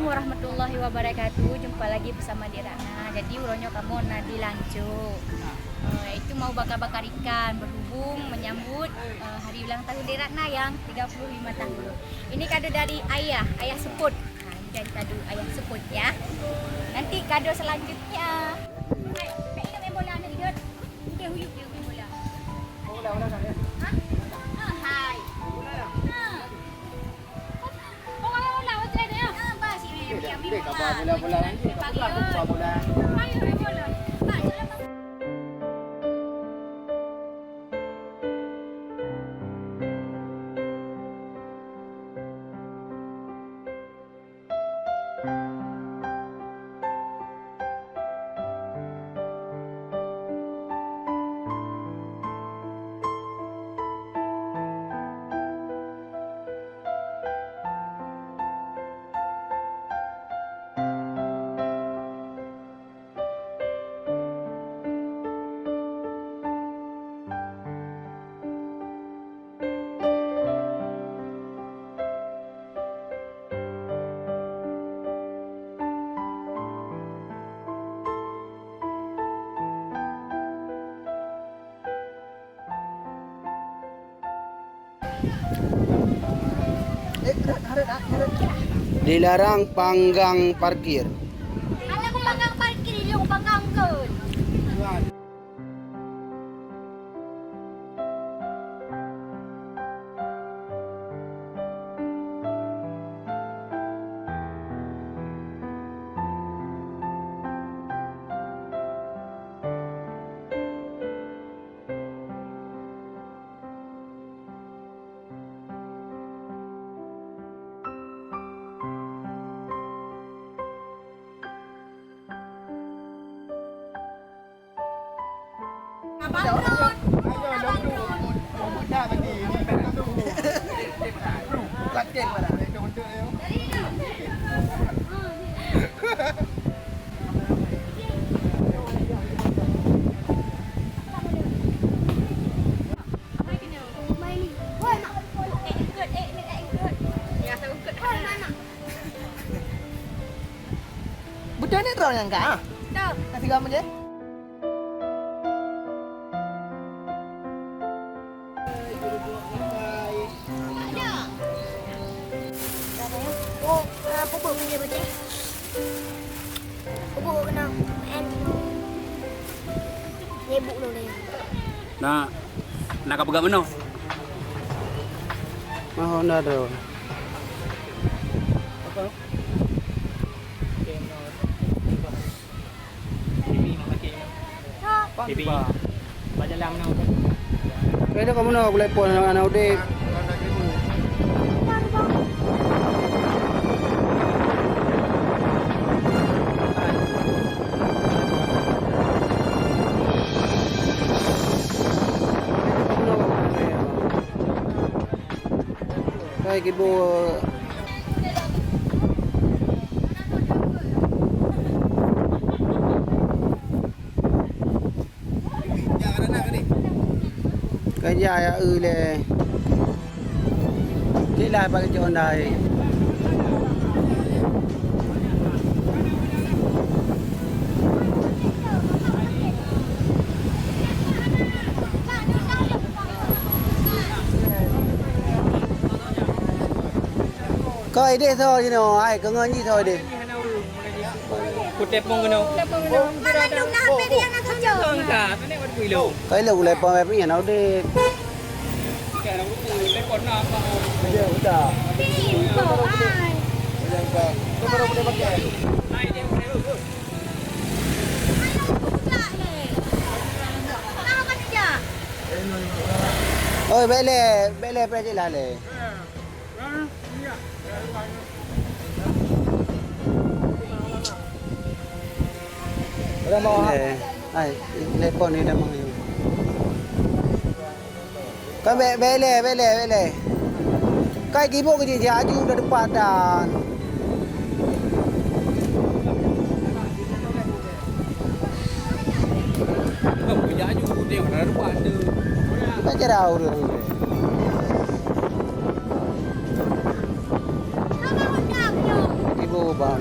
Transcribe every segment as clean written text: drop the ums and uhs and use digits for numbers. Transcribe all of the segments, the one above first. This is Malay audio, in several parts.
Assalamualaikum warahmatullahi wabarakatuh. Jumpa lagi bersama Dirana. Jadi uronyo kamu nadi lanjut. Itu mau bakar-bakar ikan berhubung menyambut hari ulang tahun Dirana yang 35 tahun. Ini kado dari ayah Seput. Nah, ini dari kado ayah Seput ya. Nanti kado selanjutnya. Hai, pengen main bola nih, Dut. Dia huyuk dia main bola. Bola kan ya? Hah? Hai. Dek, apa bola-bola lagi? Apa bola? Ayo, bola. Pak, jalan. Dilarang panggang parkir. Anak ko panggang parkir, hindi ko panggang good. Budak ni terang yang kah? Tahu. Kasih kamu je. Oh, pupuk punya betul. Pupuk kena main. Lebuk dulu dia. Nak kapag mana? Mahon na daw. Pipi. Baca lang na. Pwede ka muna kulay po ng ano di. Kay kibo cái dài là cái lại ba cái chỗ này coi đi thôi chứ nào ai có ngân gì thôi đi Kutip mong gano. Manandong na pwede yan ang kutyo. Ang ka, tani ko kuilo. cái là lại po mẹ nó đi Kaya na ko lepon na pa. Pinto, ay. Ay, di mo Ano pula eh? Ano ka niya? ôi bé lê phải là lê ai lê con đi đâu mà cái bé lê cái bộ cái gì thì aja udah depan dan Không, cái giá như đều là nó quả từ. cái đâu được Ano ka niya? ibu bang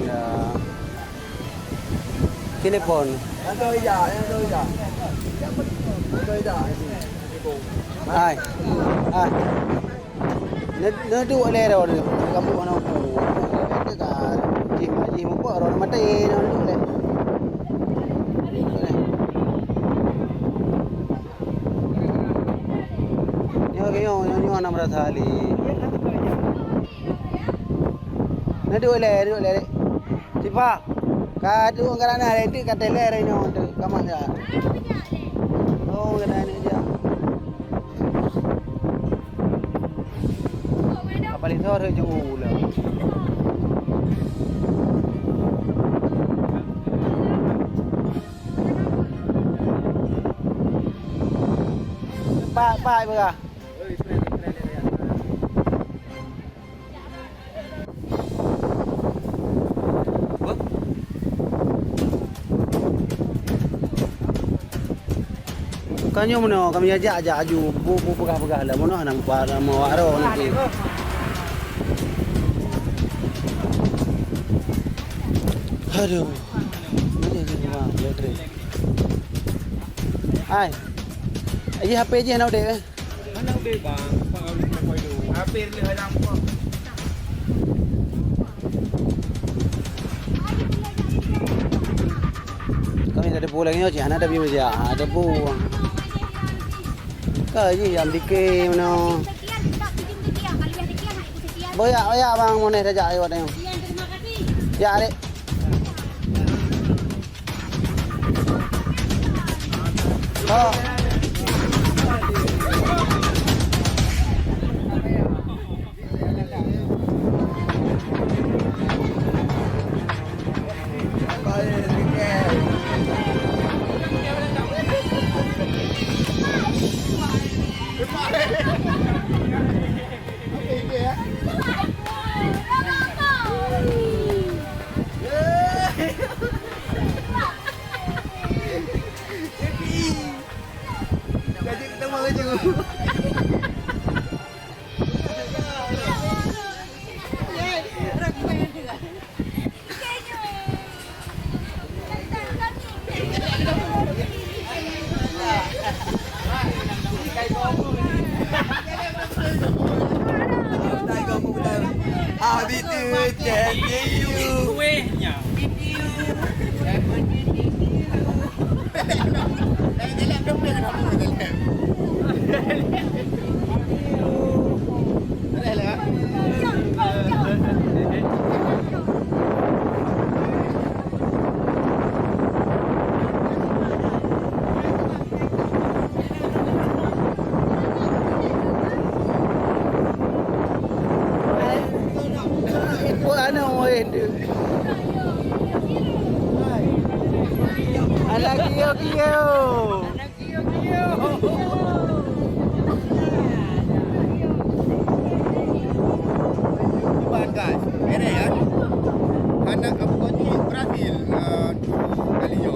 telepon. Ai. Ai. Nó đuổi lên rồi, kamu mana aku. Itu kan. Ji mampu orang mati nó đuổi lên. Nyo nama rasali. Nó đuổi lên. Siapa? Kadu anggaran hari itu kata lere nyo tu kaman ya. Oh, kena ni dia. Paling sore je ulah. Pak berah. Kanyo mana kami ajak aju bu pegah lah mana nang mau aro nanti. Aduh. Mana je rumah bateri. Ai. Aje HP je nak dek. Mana udah bang? Bang kau nak kau dulu. HP ni halang kau. Kami ada bu lagi ni, ada biu je. Ada bu. Kau je yang dikit mana. Boya bang mana saja ayo ada. Ya dek. Oh. Kuenya. Anak kio. Guys, ini ya. Anak aku ni Brazil, Galileo.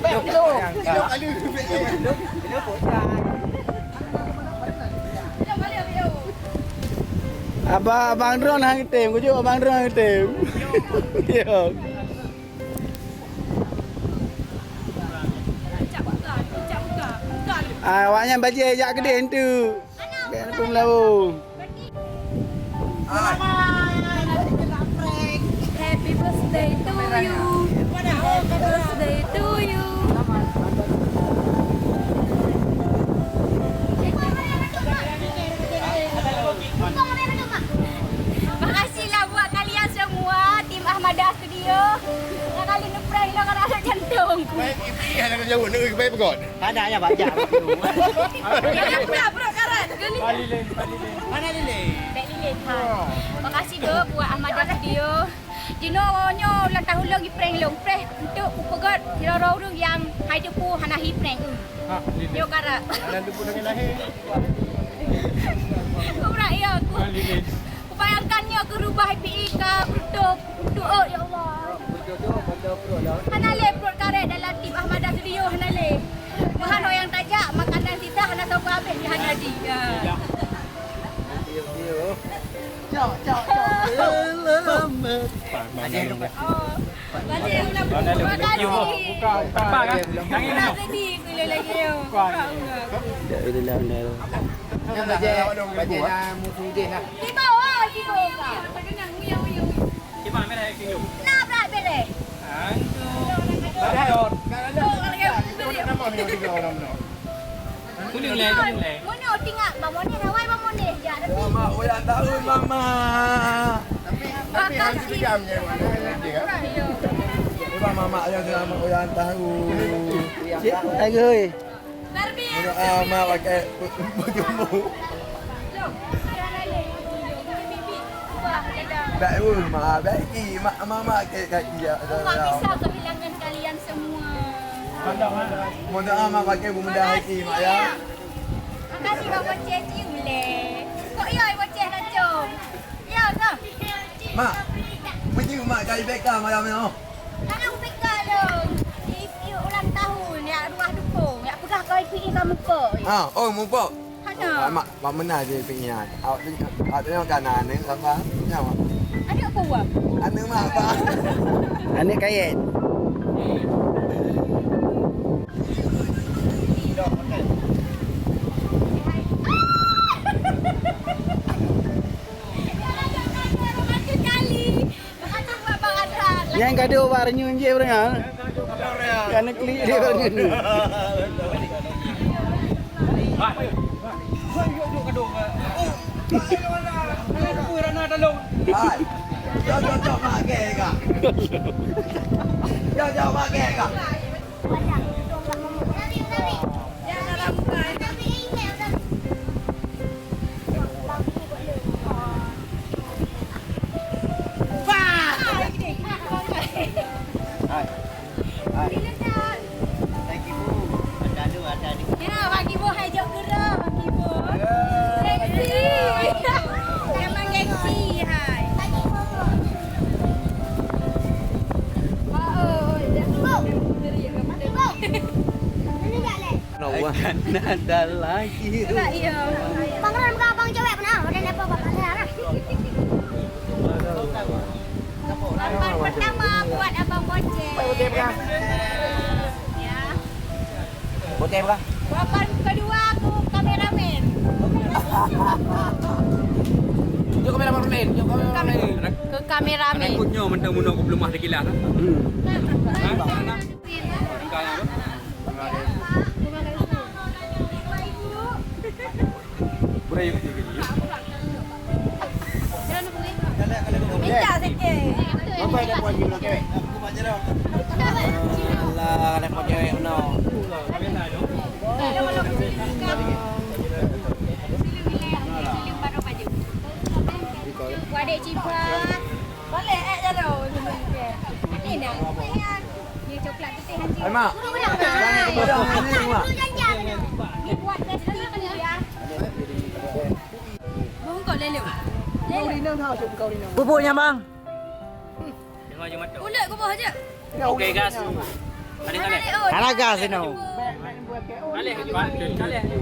Hello, hello, hello, Abang drone hang tim, ku jumpa abang drone hang tim. Yo. Awaknya baca jak gede tu. Kan aku melau. Happy birthday to you. Happy birthday to you. Makasihlah buat kalian semua tim Ahmada Studio. Yang kali ngeprank lo kan anak jantung. Baik, ini yang jauh nak baik pegot. Ada ya baca. Jangan pura-pura karat. Mana lilin? Baik lilin. Makasih doh buat Ahmada Studio. Dino nyo ulang tahun lagi prank long prank untuk pegot hero orang yang hai tu pu hanahi prank. Yo karat. Dan tu pun lagi lahir. Kau ya aku. Bayangkannya aku rubah HPI ke untuk ya Allah. Hanale perut karet dalam tim Ahmada Studio hanale. Mahano yang tajak makanan kita hana tahu habis di Hanadi. Cok. Selamat. Buka kan? Nak ready kula lagi yo. Dah dah dah. Yang baca musuh dia lah. Tiba oh, tiba. Pegang uyang. Kita mana yang kini? Nak berat bere. Kuning le. Mono tinggal bamone rawai bamone ja tapi. Mama, ulang tahun mama. Tapi harus diamnya mana? Iba mama yang selamat ulang tahun. Cik, lagi oi. Barbie. Mama pakai baju. Baik pun, mak baiki, mama kaki dia. Mak bisa kehilangan kalian semua. Mohon mama pakai bunda hati mak ya. Makasih bang Boceh ciule. Kok iya Boceh racun? Ya ke? Mak, pergi mak cari beka malam ni. Kalau beka lo. If you ulang tahun ya ruah dukung. Ya pegah kau pergi kamu ke. Oh mumpuk. Hana. Mak mana je pergi ni. Awak tengok kanan ni apa? Ya mak. Ada apa buat? Anu mak apa? Anik kayet. Yang kado warnyu je orang. Kan klik dia warnyu. Hai. Jom mak ke ka. Jom mak ke ka. Ya, bagi bo hai jok gerak bagi bo. Gengsi. Memang gengsi hai. Nak ada lagi. Enggak iya. Pangeran bukan abang cewek pernah. Udah apa bapak saya. Lapan pertama buat abang Boceh. Ya. Boceh berapa? Lapan kedua aku kameramen. Jom kameraman lain. Ke kameramen. Rekutnya mentang-mentang aku belum ada gila kan? Beraya ke dia? Minta sikit. Apa yang buat gila cewek? Aku baca dah. Alah, ada kau cewek no. Wadik cipa. Boleh jaro. Ni nak. Ni coklat putih hancur. Hai mak. Jangan ni mak. Ni buat nasi ya. Bungkuk lelu. Bubuknya bang. Ulat ke bawah aja. Okey gas. Kali. Ada gas ini. Kali.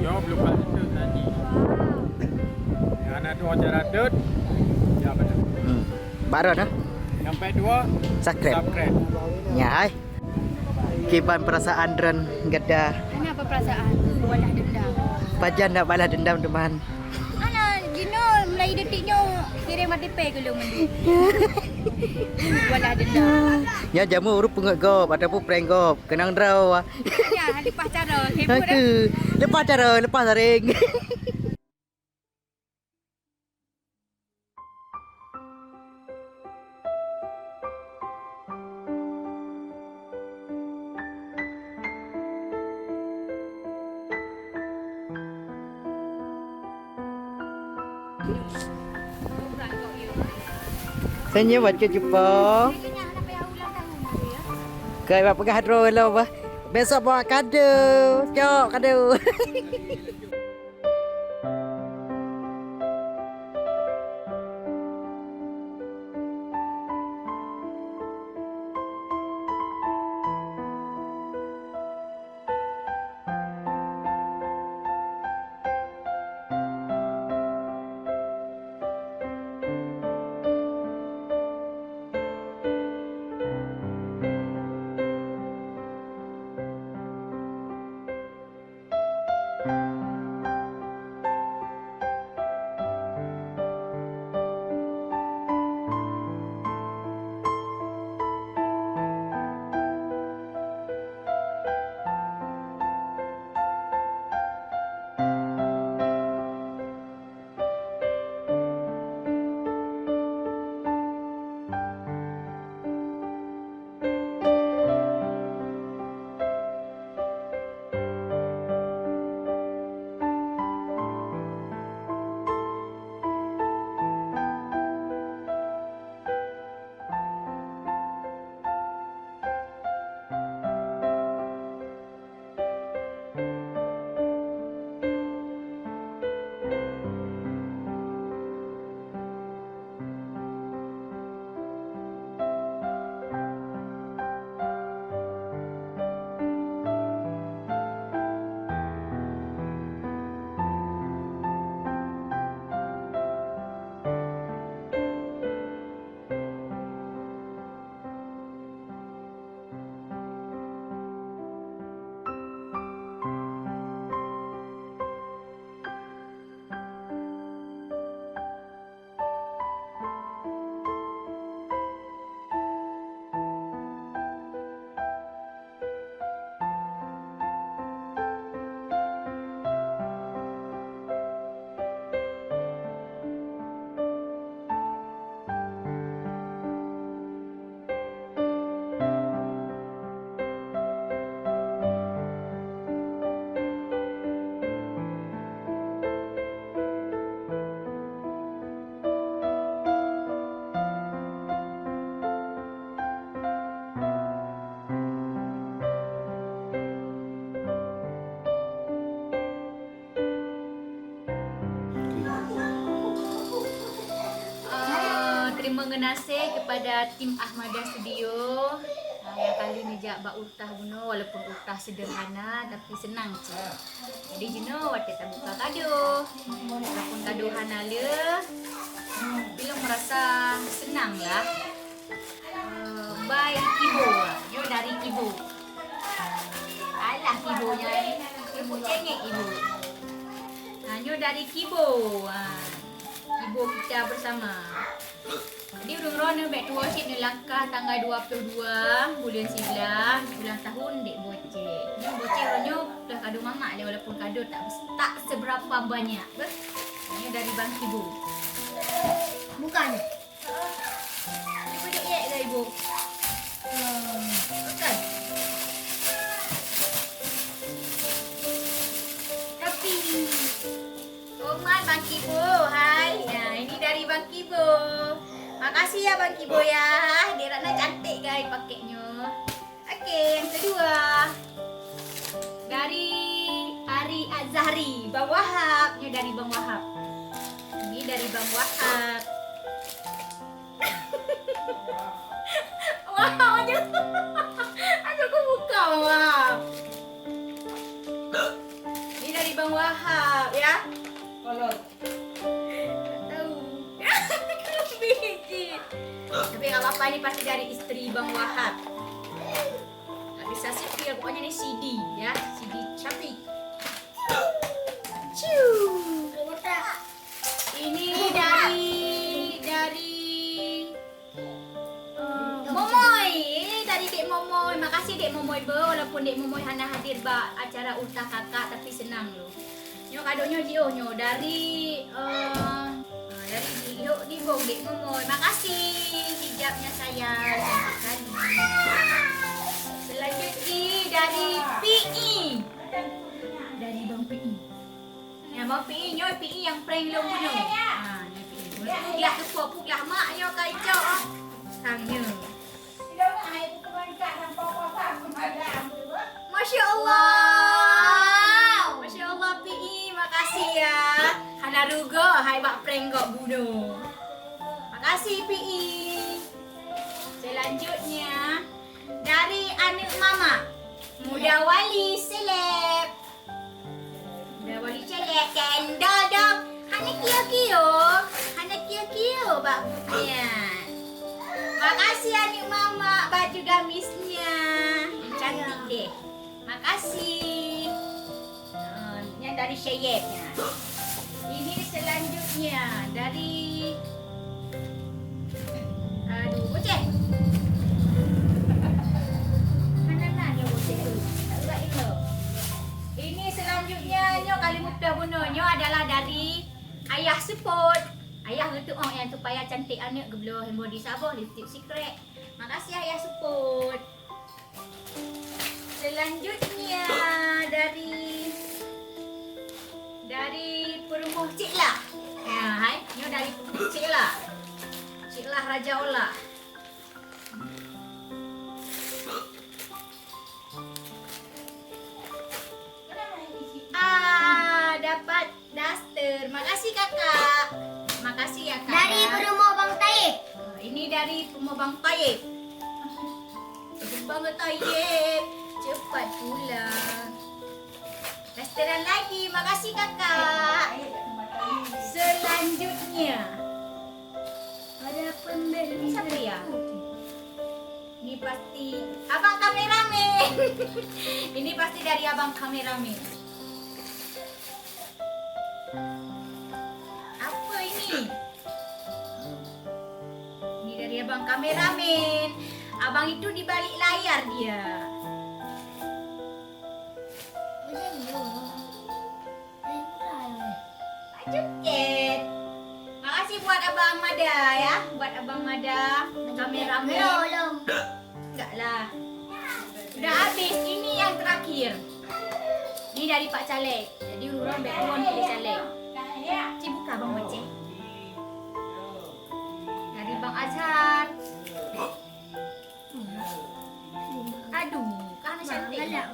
Ya belum tadi. Anak tu hotel Radut. Ya betul. Baru dah. Sampai 2 Subscribe. subscribe. Ya, hai. Kiban perasaan dren gada. Ana apa perasaan? Walah dendam. Pajan nak balas dendam teman. Ana Gino mulai detiknya kirim OTP ke lu mandi. Walah dendam. Ya jamu urut pengut gop ataupun prank gop. Kenang draw. Ya, lepas cara heboh dah. Aku lepas cara lepas saring. Senyum baca jumpa. Kayaknya anak payah ulang tahun aku ya. Kau buat pegang hadro lo bah. Besok bawa kado. Cok kado. Terima kasih kepada tim Ahmada Studio yang kali ni jak bak ultah Juno, walaupun ultah sederhana tapi senang je. Jadi Juno waktu tak buka kado, walaupun kado hana le, bila merasa senang lah. By Kibo, yo dari Kibo. Alah Kibonya ni, Kibo cengek Kibo. Yo dari Kibo. Kibo kita bersama. Jadi urung rono back to watch ni langkah tanggal 22 bulan 9 ulang tahun dek bocek. Ni bocek ronyo dah kado mamak dia walaupun kado tak seberapa banyak. Ini dari Bang Ibu. Bukan. Ibu dek ye ke ibu? Bukan. Tapi Oman Bang Ibu, hai. Nah, ini dari Bang Ibu. Makasih ya Bang Kibo ya. Dia Ratna cantik guys pakainya. Okey, yang kedua. Dari Ari Azhari, Bang Wahab. Ini dari Bang Wahab. Ini dari Bang Wahab. Wow, aja. Aku buka Bang Wahab. Ini dari Bang Wahab ya. Kolot. apa ini pasti dari istri Bang Wahab. Nggak bisa sepil, pokoknya ini CD ya, CD Syafiq. Ciu. Ini dari Momoy. Ini dari Dek Momoy. Makasih Dek Momoy walaupun Dek Momoy hana hadir ba acara ultah kakak tapi senang loh. Nyo kadonya nyo dari yuk di Bong Dek Momoy. Makasih hijabnya sayang. Selanjutnya dari PI. Dari Bang PI. Ya Bang PI nyo PI yang prank lo bunuh. Ha, ni PI. Puglah tu puglah mak nyo kacau. Kangnya. Masya Allah. Masya Allah PI, makasih ya. Hana rugo, hai bak prank kok bunuh. Makasih PI. Selanjutnya dari anak mama, Muda Wali Seleb. Muda Wali Seleb dan dodok. Hana kio bak bukian. Makasih anak mama, baju gamisnya cantik deh. Makasih. Yang dari Syeknya. Ini selanjutnya dari boceh. Mana dia boceh tu? Tak buat itu. Ini selanjutnya nyo kali muda bunonyo adalah dari Ayah Support. Ayah gitu yang supaya cantik anak geblo body sabah lipstick secret. Makasih Ayah Support. Selanjutnya dari Perumuh Ciklah. Ya, hai, nyo dari Perumuh Ciklah. Ciklah Raja Olah. Dapat daster. Makasih kakak. Makasih ya kak. Dari Perumo Bang Taib. Ini dari Perumo Bang Taib. Bang Taib, cepat pulang. Dasteran lagi. Makasih kakak. Selanjutnya ada pembeli. Ini siapa ya? Ini pasti abang kameramen. Ini pasti dari abang kameramen. Apa ini? Ini dari abang kameramen. Abang itu di balik layar dia. Cuket. Makasih buat abang Mada ya, buat abang Mada kameramen. Enggak lah. Sudah habis. Ini yang terakhir. Ini dari Pak Caleg. Jadi urang backbone pilih Caleg. Cik buka bang Boceh. Dari Bang Azhar. Aduh, kan cantik buka.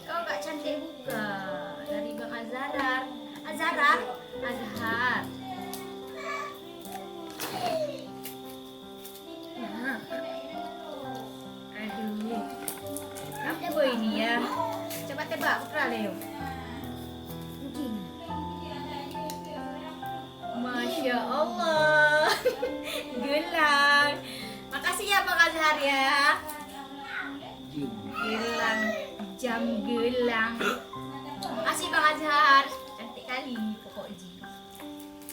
Oh, gak cantik buka. Dari Bang Azhar. Azhar. Aduh. Apa ini ya? Coba tebak Putra Leo. Masya Allah. Gelang. Makasih ya Bang Azhar ya. Gelang. Jam gelang. Makasih Bang Azhar. Cantik kali pokoknya.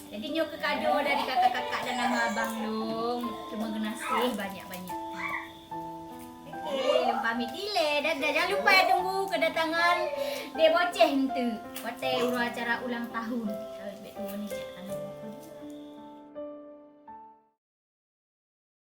Jadi nyok ke kado dari kakak-kakak dan nama abang dong. Terima kasih banyak-banyak. Oke, pamit dile. Dadah. Jangan lupa ya tunggu kedatangan De Boceh itu. Hotel acara ulang tahun. Kalau Indonesia.